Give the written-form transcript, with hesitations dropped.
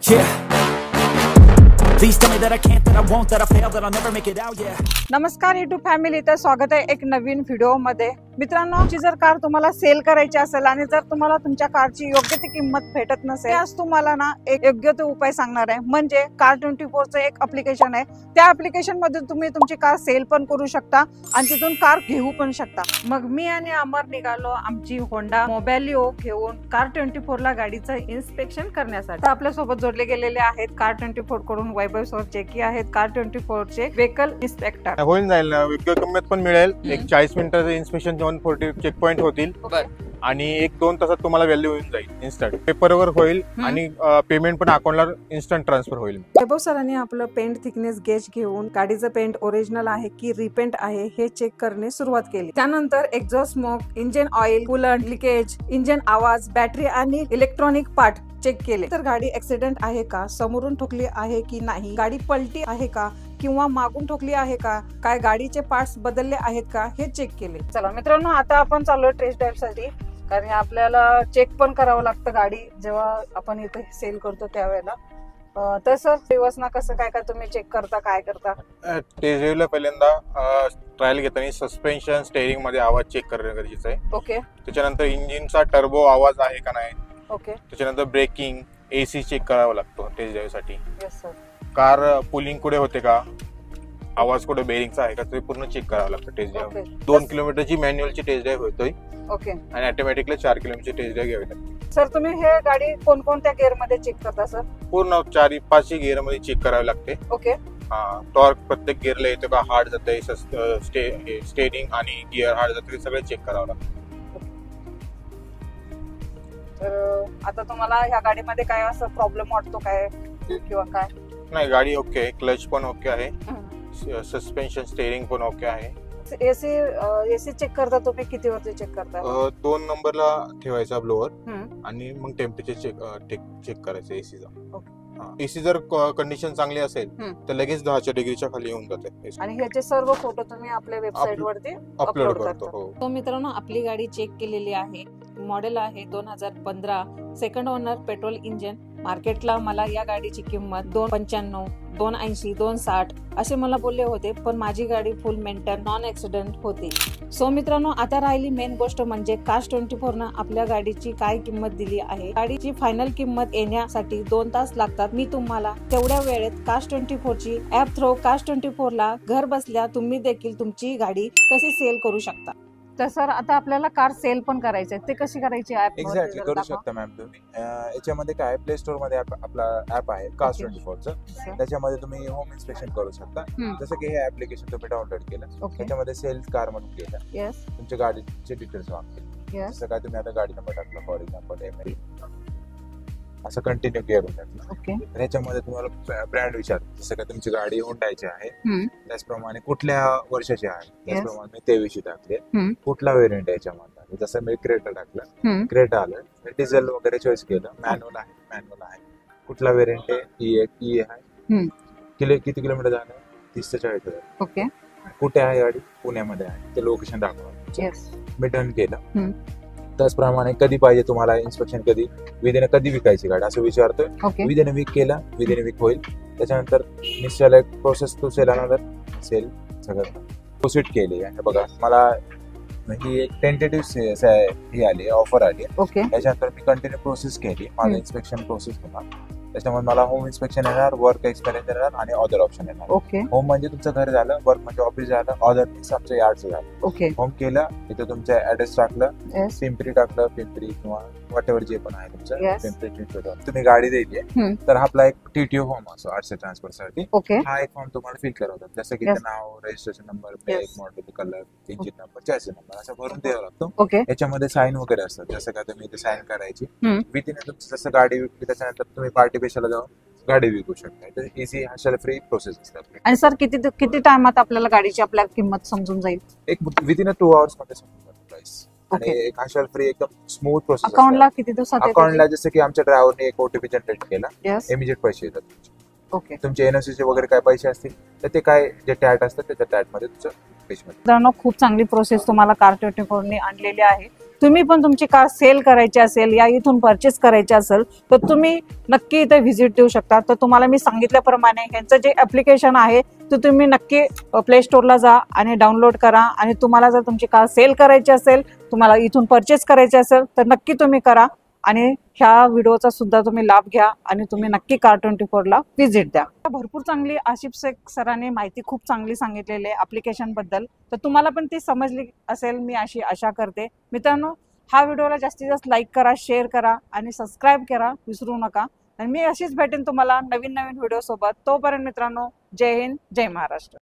Yeah. Please tell me that I can't, that I won't, that I fail, that I'll never make it out, yeah. नमस्कार YouTube family, तर स्वागत आहे एक नवीन video मध्ये. मित्रांनो, तुमची जर कार तुम्हाला सेल करायची असेल आणि जर तुम्हाला तुमच्या कारची योग्य ती किंमत भेटत नसेल, आज तुम्हाला ना एक योग्य तो उपाय सांगणार आहे. म्हणजे कार24 चं एक ऍप्लिकेशन आहे. त्या ऍप्लिकेशन मध्ये तुम्ही तुमची कार सेल पण करू शकता आणि तिथून कार घेऊ पण शकता. मग मी आणि अमर निघालो आमची होंडा मोबॅलिओ घेऊन कार24 ला गाडीचं इन्स्पेक्शन करण्यासाठी. आपल्या सोबत जोडले गेलेले आहेत कार24 कडून वैभव सर चेकी आहेत, कार24 चे व्हेकल इन्स्पेक्टर. होईल जाईल ना, योग्य किंमत पण मिळेल. एक 40 मिनिटाचं इन्स्पेक्शन 140 चेक पॉइंट होतील आणि 1-2 तासात तुम्हाला व्हॅल्यू होऊन जाईल. इन्स्टंट पेपरवर होईल आणि पेमेंट पण अकाउंटला इन्स्टंट ट्रान्सफर होईल. वैभव सरांनी आपलं पेंट थिकनेस गेज घेऊन गाडीचं पेंट ओरिजिनल आहे की रिपेंट आहे हे चेक करणे सुरुवात केली. त्यानंतर exhaust smoke, engine oil, coolant leakage, engine आवाज, बॅटरी आणि इलेक्ट्रॉनिक पार्ट चेक केले. तर गाडी ऍक्सिडेंट आहे का, समोरून ठोकली आहे की नाही, गाडी पलटी आहे का किंवा मागून ठोकली आहे का, काय गाडीचे पार्ट्स बदलले आहेत का हे चेक केले. चला मित्रांनो, आता आपण चाललोय टेस्ट ड्राईव्ह साठी, कारण आपल्याला चेक पण करावं लागतं गाडी जेव्हा आपण इथे सेल करतो त्यावेळेला. तर सर दिवस ना कसं काय काय तुम्ही चेक करता, काय करता? टेस्ट ड्राईव्हला पहिल्यांदा ट्रायल घेताना सस्पेन्शन स्टेअरिंग मध्ये आवाज चेक करणं गरजेचं आहे. ओके. त्याच्यानंतर इंजिनचा टर्बो आवाज आहे का नाही. ओके. त्याच्यानंतर ब्रेकिंग, एसी चेक करावा लागतो टेस्ट ड्राईव्ह साठी. Yes sir. कार पुलिंग कुठे होते का, आवाज कुठे बेरिंगचा आहे का, ते पूर्ण चेक करावं लागतं टेस्ट ड्राईव्ह. 2 किलोमीटरची मॅन्युअलची टेस्ट ड्राईव्ह होतोय. ओके. आणि ऑटोमॅटिकली 4 किलोमीटरची टेस्ट ड्राईव्ह घ्यावी लागते. सर तुम्ही हे गाडी कोणकोणत्या गिअर मध्ये चेक करता सर? पूर्ण 4-5 गिअर मध्ये चेक करावे लागते. ओके. टॉर्क प्रत्येक गिअरला येतो का, हार्ड जाते, स्टेअरिंग आणि गिअर हार्ड जाते, ते सगळे चेक करावं लागतं. तर आता तुम्हाला ह्या गाडीमध्ये काय असं प्रॉब्लेम वाटतो काय किंवा काय? नाही, गाडी ओके आहे, क्लच पण ओके आहे, सस्पेन्शन स्टेअरिंग पण ओके आहे. एसी चेक करता तुम्ही किती वरती चेक करता? 2 नंबरला ठेवायचा ब्लोअर आणि मग टेम्परेचर चेक करायचं एसीचा. एसी जर कंडिशन चांगली असेल तर लगेच 10 डिग्रीच्या खाली येऊन जाते. आणि ह्याचे सर्व फोटो तुम्ही आपल्या वेबसाईट वरती अपलोड करतो. तो मित्रांनो, आपली गाडी चेक केलेली आहे. मॉडेल आहे 2015, सेकंड ओनर, पेट्रोल इंजिन. मार्केटला मला या गाडीची किंमत 295, 280, 260 असे मला बोलले होते, पण माझी गाडी फुल मेंटेन, नॉन ऍक्सिडेंट होती. सो मित्रांनो, आता राहिली मेन गोष्ट म्हणजे कार24 न आपल्या गाडीची काय किंमत दिली आहे. गाडीची फायनल किंमत येण्यासाठी 2 तास लागतात. मी तुम्हाला तेवढ्या वेळेत कार24 ची ऍप थ्रू कार24 ला घर बसल्या तुम्ही देखील तुमची गाडी कशी सेल करू शकता. तर सर आता आपल्याला कार सेल पण करायची आहे, ते कशी करायची? ऍप एक्झॅक्टली करू शकता मॅम तुम्ही. याच्यामध्ये काय, प्ले स्टोर मध्ये आपला ऍप आहे कार24 चं. त्याच्यामध्ये तुम्ही होम इन्स्पेक्शन करू शकता. जसं की हे ऍप्लिकेशन तुम्ही डाउनलोड केलं, त्याच्यामध्ये सेल्स कार म्हणून केलं, तुमच्या गाडीचे डिटेल्स मागतील. जसं काय तुम्ही आता गाडी नंबर टाकला, फॉर एक्झाम्पल असं कंटिन्यू करून टाकलं. तर याच्यामध्ये तुम्हाला ब्रँड विचार, जसं काय तुमची गाडी होंडाची आहे, त्याचप्रमाणे कुठल्या वर्षाची आहे, त्याचप्रमाणे मी 23 टाकले, कुठला व्हेरियंट याच्यामध्ये. जसं मी क्रेटा टाकलं, क्रेटा आलं, डिझेल वगैरे चॉईस केलं, मॅन्युअल आहे, कुठला व्हेरियंट आहे, ई आहे, किती किलोमीटर झालं, 30 ते 40,000. ओके. कुठे आहे गाडी, पुण्यामध्ये आहे, ते लोकेशन दाखवा. मी डन केलं. त्याचप्रमाणे कधी पाहिजे तुम्हाला इन्स्पेक्शन, कधी विकायची गाडी असं विचारतोय. विदिन अ वीक केला, विदिन अ वीक होईल. त्याच्यानंतर निश्चय एक process to sale, another sale सगळं प्रोसीड केली. आणि बघा, मला ही एक टेंटेटिव्ह ही आली, ऑफर आली. त्याच्यानंतर मी कंटिन्यू प्रोसेस केली, माझं इन्स्पेक्शन प्रोसेस होणार. त्याच्यामुळे मला होम इन्स्पेक्शन येणार, वर्क एक्सपिरियन्स येणार आणि अदर ऑप्शन येणार. होम म्हणजे तुमचं घर झालं, वर्क म्हणजे ऑफिस झालं, अदर मीन्स आमचं यार्डचं झालं. होम केलं, तिथं तुमचं ऍड्रेस टाकलं, पिंपरी टाकलं, पिंपरी किंवा वॉटेवर जे पण आहे तुमचं पिंपरी. तुम्ही गाडी द्यायची तर आपला एक टीटीओ फॉर्म असतो आरसी ट्रान्सफर साठी. हा एक फॉर्म तुम्हाला फिल करावं लागतो, जसं की नाव, registration number, make, model, colour, engine number, chassis number असं भरून द्यावा लागतो. याच्यामध्ये साईन वगैरे असतात, जसं का तुम्ही साईन करायची. विदिन तुमचं जसं गाडी विकली त्याच्यानंतर तुम्ही पार्टी पेशाला जाऊन गाडी विकू शकता. तर इझी, हाशल फ्री प्रोसेस असतात. आणि सर किती टाइमात आपल्याला गाडीची आपल्या किंमत समजून जाईल? एक विदिन 2 आवर्स मध्ये समजून जाईल प्राइस. आणि एक हाशल फ्री एकदम स्मूथ प्रोसेस. अकाउंटला किती दिवसात? अकाउंटला जसं की आमच्या ड्रायव्हरने एक ओटीपी जनरेट केला, इमिजिएट पैसे येतात. तुमचे एनओसीचे वगैरे काय पैसे असतील तर ते काय जे टॅट असतात त्याच्या टॅट मध्ये तुमचं पैसे. मित्रांनो, खूप चांगली प्रोसेस तुम्हाला कार24 ने आणलेली आहे. तुम्ही पण तुमची कार सेल करायची असेल या इथून परचेस करायची असेल तर तुम्ही नक्की इथे व्हिजिट देऊ शकता. तर तुम्हाला मी सांगितल्याप्रमाणे ह्यांचं जे ऍप्लिकेशन आहे ते तुम्ही नक्की प्ले स्टोअरला जा आणि डाउनलोड करा. आणि तुम्हाला जर तुमची कार सेल करायची असेल, तुम्हाला इथून परचेस करायची असेल तर नक्की तुम्ही करा. आणि ह्या व्हिडिओचा सुद्धा तुम्ही लाभ घ्या आणि तुम्ही नक्की कार24 ला व्हिजिट द्या. भरपूर चांगली आशिफ शेख सरांनी माहिती खूप चांगली सांगितलेली आहे ऍप्लिकेशन बद्दल. तर तुम्हाला पण ती समजली असेल मी अशी आशा करते. मित्रांनो, हा व्हिडिओला जास्तीत जास्त लाईक करा, शेअर करा आणि सबस्क्राईब करा विसरू नका. आणि मी अशीच भेटेन तुम्हाला नवीन नवीन व्हिडिओ सोबत. तोपर्यंत मित्रांनो, जय हिंद, जय महाराष्ट्र.